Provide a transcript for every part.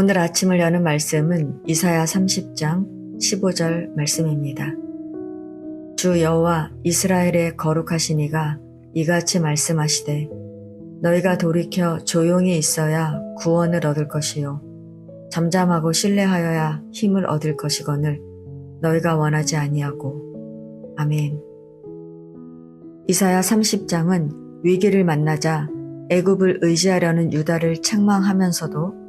오늘 아침을 여는 말씀은 이사야 30장 15절 말씀입니다. 주 여호와 이스라엘의 거룩하신 이가 이같이 말씀하시되 너희가 돌이켜 조용히 있어야 구원을 얻을 것이요 잠잠하고 신뢰하여야 힘을 얻을 것이거늘 너희가 원하지 아니하고. 아멘. 이사야 30장은 위기를 만나자 애굽을 의지하려는 유다를 책망하면서도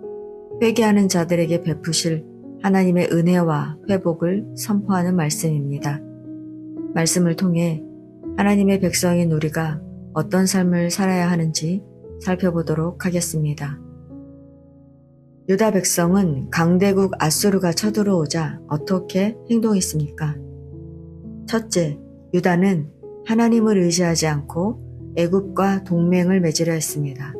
회개하는 자들에게 베푸실 하나님의 은혜와 회복을 선포하는 말씀입니다. 말씀을 통해 하나님의 백성인 우리가 어떤 삶을 살아야 하는지 살펴보도록 하겠습니다. 유다 백성은 강대국 아수르가 쳐들어오자 어떻게 행동했습니까? 첫째, 유다는 하나님을 의지하지 않고 애굽과 동맹을 맺으려 했습니다.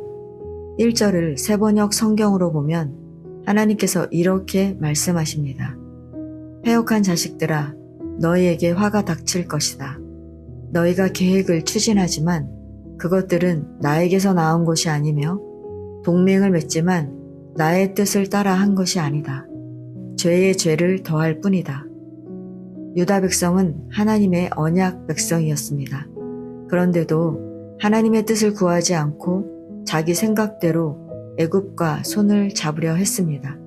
1절을 세번역 성경으로 보면 하나님께서 이렇게 말씀하십니다. 패역한 자식들아, 너희에게 화가 닥칠 것이다. 너희가 계획을 추진하지만 그것들은 나에게서 나온 것이 아니며 동맹을 맺지만 나의 뜻을 따라 한 것이 아니다. 죄의 죄를 더할 뿐이다. 유다 백성은 하나님의 언약 백성이었습니다. 그런데도 하나님의 뜻을 구하지 않고 자기 생각대로 애굽과 손을 잡으려 했습니다.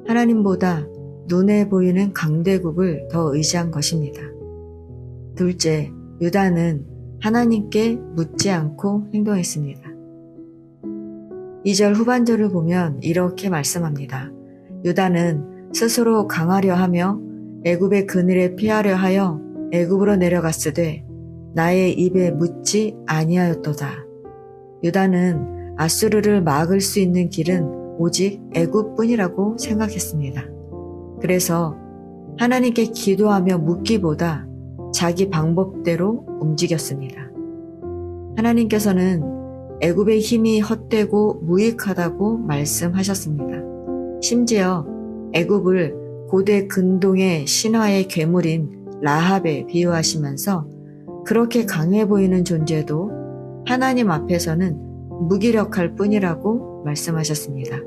하나님보다 눈에 보이는 강대국을 더 의지한 것입니다. 둘째, 유다는 하나님께 묻지 않고 행동했습니다. 2절 후반절을 보면 이렇게 말씀합니다. 유다는 스스로 강하려 하며 애굽의 그늘에 피하려 하여 애굽으로 내려갔으되 나의 입에 묻지 아니하였도다. 유다는 아수르를 막을 수 있는 길은 오직 애굽뿐이라고 생각했습니다. 그래서 하나님께 기도하며 묻기보다 자기 방법대로 움직였습니다. 하나님께서는 애굽의 힘이 헛되고 무익하다고 말씀하셨습니다. 심지어 애굽을 고대 근동의 신화의 괴물인 라합에 비유하시면서 그렇게 강해 보이는 존재도 하나님 앞에서는 무기력할 뿐이라고 말씀하셨습니다.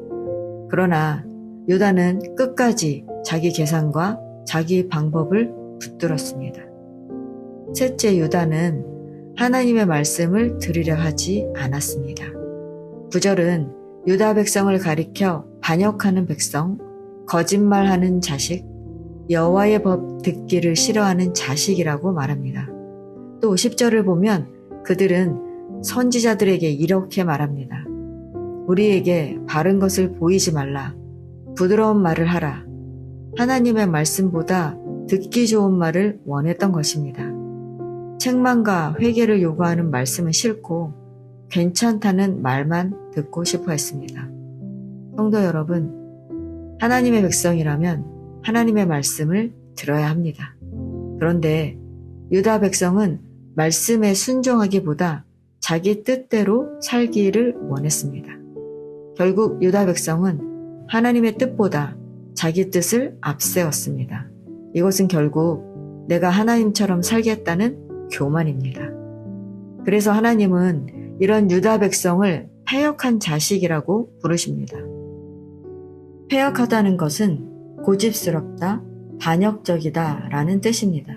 그러나 유다는 끝까지 자기 계산과 자기 방법을 붙들었습니다. 셋째, 유다는 하나님의 말씀을 들으려 하지 않았습니다. 9절은 유다 백성을 가리켜 반역하는 백성, 거짓말하는 자식, 여호와의 법 듣기를 싫어하는 자식이라고 말합니다. 또 10절을 보면 그들은 선지자들에게 이렇게 말합니다. 우리에게 바른 것을 보이지 말라. 부드러운 말을 하라. 하나님의 말씀보다 듣기 좋은 말을 원했던 것입니다. 책망과 회개를 요구하는 말씀은 싫고 괜찮다는 말만 듣고 싶어 했습니다. 성도 여러분, 하나님의 백성이라면 하나님의 말씀을 들어야 합니다. 그런데 유다 백성은 말씀에 순종하기보다 자기 뜻대로 살기를 원했습니다. 결국 유다 백성은 하나님의 뜻보다 자기 뜻을 앞세웠습니다. 이것은 결국 내가 하나님처럼 살겠다는 교만입니다. 그래서 하나님은 이런 유다 백성을 패역한 자식이라고 부르십니다. 패역하다는 것은 고집스럽다, 반역적이다 라는 뜻입니다.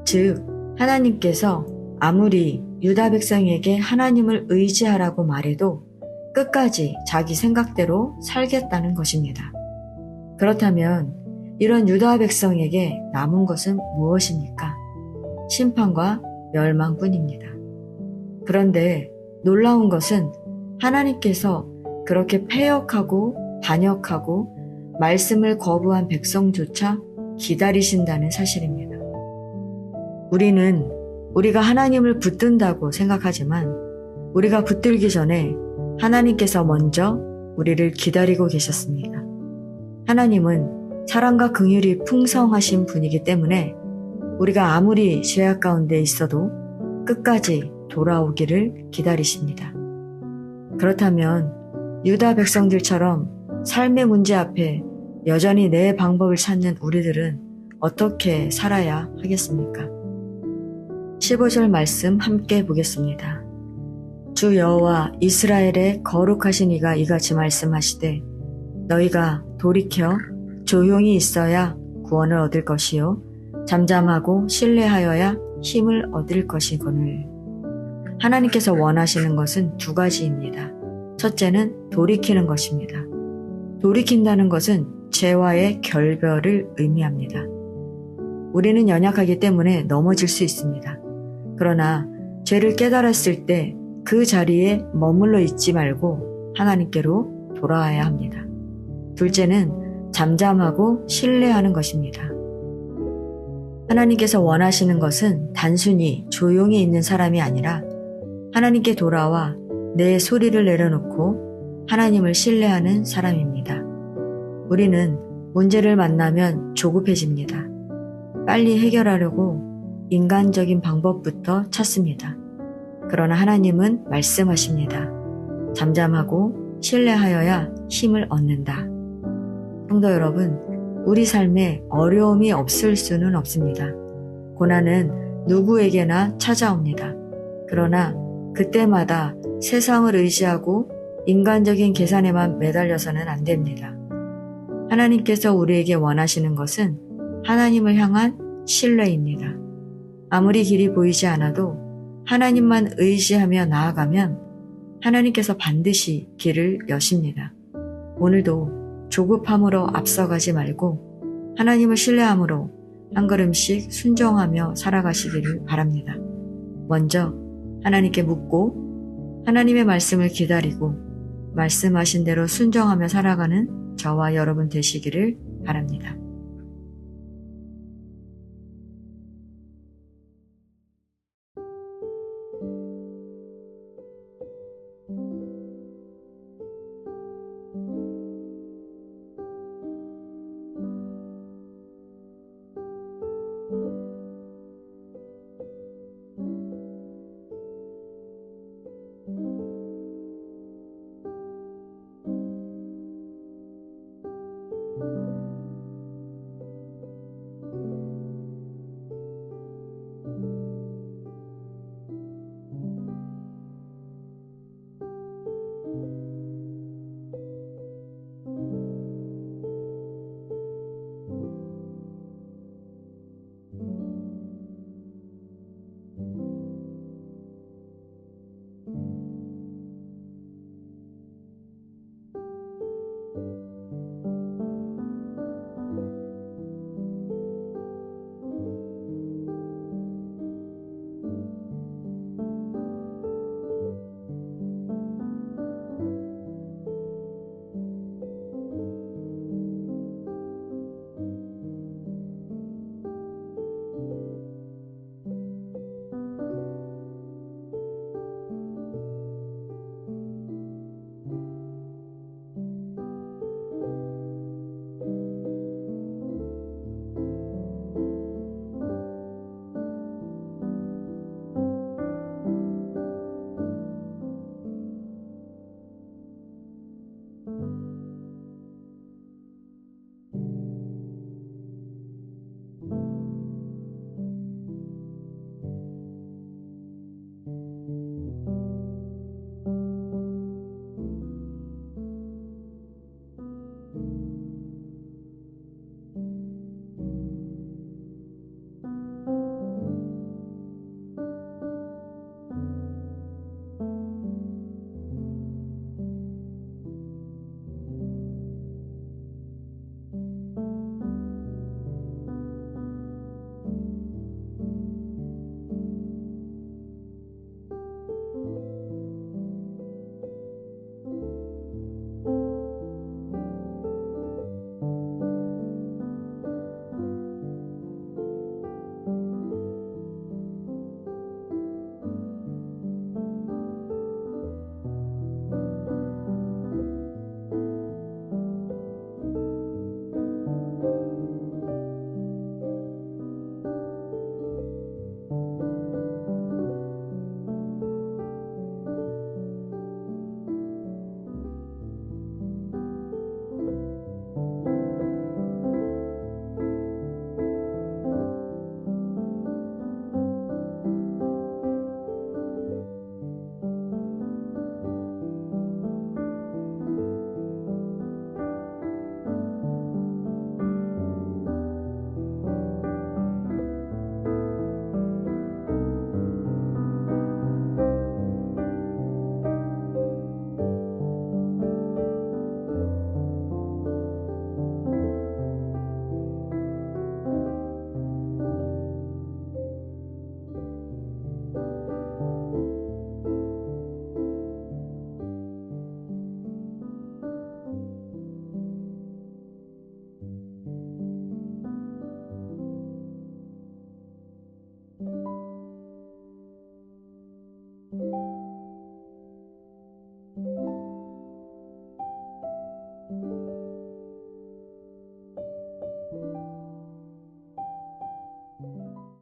즉, 하나님께서 아무리 유다 백성에게 하나님을 의지하라고 말해도 끝까지 자기 생각대로 살겠다는 것입니다. 그렇다면 이런 유다 백성에게 남은 것은 무엇입니까? 심판과 멸망뿐입니다. 그런데 놀라운 것은 하나님께서 그렇게 패역하고 반역하고 말씀을 거부한 백성조차 기다리신다는 사실입니다. 우리가 하나님을 붙든다고 생각하지만 우리가 붙들기 전에 하나님께서 먼저 우리를 기다리고 계셨습니다. 하나님은 사랑과 긍휼이 풍성하신 분이기 때문에 우리가 아무리 죄악 가운데 있어도 끝까지 돌아오기를 기다리십니다. 그렇다면 유다 백성들처럼 삶의 문제 앞에 여전히 내 방법을 찾는 우리들은 어떻게 살아야 하겠습니까? 15절 말씀 함께 보겠습니다. 주 여호와 이스라엘의 거룩하신 이가 이같이 말씀하시되 너희가 돌이켜 조용히 있어야 구원을 얻을 것이요 잠잠하고 신뢰하여야 힘을 얻을 것이거늘. 하나님께서 원하시는 것은 두 가지입니다. 첫째는 돌이키는 것입니다. 돌이킨다는 것은 죄와의 결별을 의미합니다. 우리는 연약하기 때문에 넘어질 수 있습니다. 그러나 죄를 깨달았을 때 그 자리에 머물러 있지 말고 하나님께로 돌아와야 합니다. 둘째는 잠잠하고 신뢰하는 것입니다. 하나님께서 원하시는 것은 단순히 조용히 있는 사람이 아니라 하나님께 돌아와 내 소리를 내려놓고 하나님을 신뢰하는 사람입니다. 우리는 문제를 만나면 조급해집니다. 빨리 해결하려고 인간적인 방법부터 찾습니다. 그러나 하나님은 말씀하십니다. 잠잠하고 신뢰하여야 힘을 얻는다. 성도 여러분, 우리 삶에 어려움이 없을 수는 없습니다. 고난은 누구에게나 찾아옵니다. 그러나 그때마다 세상을 의지하고 인간적인 계산에만 매달려서는 안 됩니다. 하나님께서 우리에게 원하시는 것은 하나님을 향한 신뢰입니다. 아무리 길이 보이지 않아도 하나님만 의지하며 나아가면 하나님께서 반드시 길을 여십니다. 오늘도 조급함으로 앞서가지 말고 하나님을 신뢰함으로 한 걸음씩 순종하며 살아가시기를 바랍니다. 먼저 하나님께 묻고 하나님의 말씀을 기다리고 말씀하신 대로 순종하며 살아가는 저와 여러분 되시기를 바랍니다.